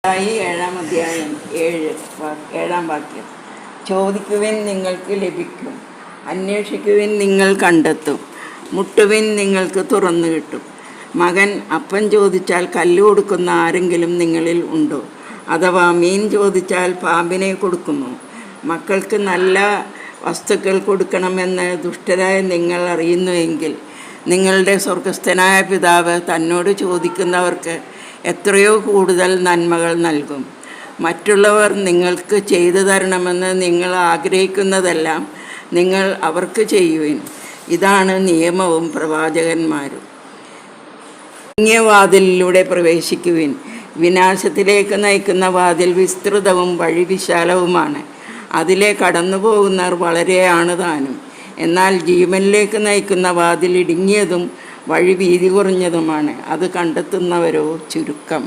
ഏഴാം അധ്യായം 7-ാം വാക്യം. ചോദിക്കുവിൻ, നിങ്ങൾക്ക് ലഭിക്കും; അന്വേഷിക്കുവിൻ, നിങ്ങൾ കണ്ടെത്തും; മുട്ടുവിൻ, നിങ്ങൾക്ക് തുറന്നു കിട്ടും. മകൻ അപ്പം ചോദിച്ചാൽ കല്ല് കൊടുക്കുന്ന ആരെങ്കിലും നിങ്ങളിൽ ഉണ്ടോ? അഥവാ മീൻ ചോദിച്ചാൽ പാമ്പിനെ കൊടുക്കുമോ? മക്കൾക്ക് നല്ല വസ്തുക്കൾ കൊടുക്കണമെന്ന് ദുഷ്ടരായ നിങ്ങൾ അറിയുന്നുവെങ്കിൽ നിങ്ങളുടെ സ്വർഗസ്ഥനായ പിതാവ് തന്നോട് ചോദിക്കുന്നവർക്ക് എത്രയോ കൂടുതൽ നന്മകൾ നൽകും. മറ്റുള്ളവർ നിങ്ങൾക്ക് ചെയ്തു തരണമെന്ന് നിങ്ങൾ ആഗ്രഹിക്കുന്നതെല്ലാം നിങ്ങൾ അവർക്ക് ചെയ്യുവിൻ. ഇതാണ് നിയമവും പ്രവാചകന്മാരും. ഇങ്ങിയ വാതിലിലൂടെ പ്രവേശിക്കുവിൻ. വിനാശത്തിലേക്ക് നയിക്കുന്ന വാതിൽ വിസ്തൃതവും വഴി വിശാലവുമാണ്. അതിലെ കടന്നു പോകുന്നവർ വളരെയാണ് താനും. എന്നാൽ ജീവനിലേക്ക് നയിക്കുന്ന വാതിൽ ഇടുങ്ങിയതും വഴി വീതി കുറഞ്ഞതുമാണ്. അത് കണ്ടെത്തുന്നവരോ ചുരുക്കം.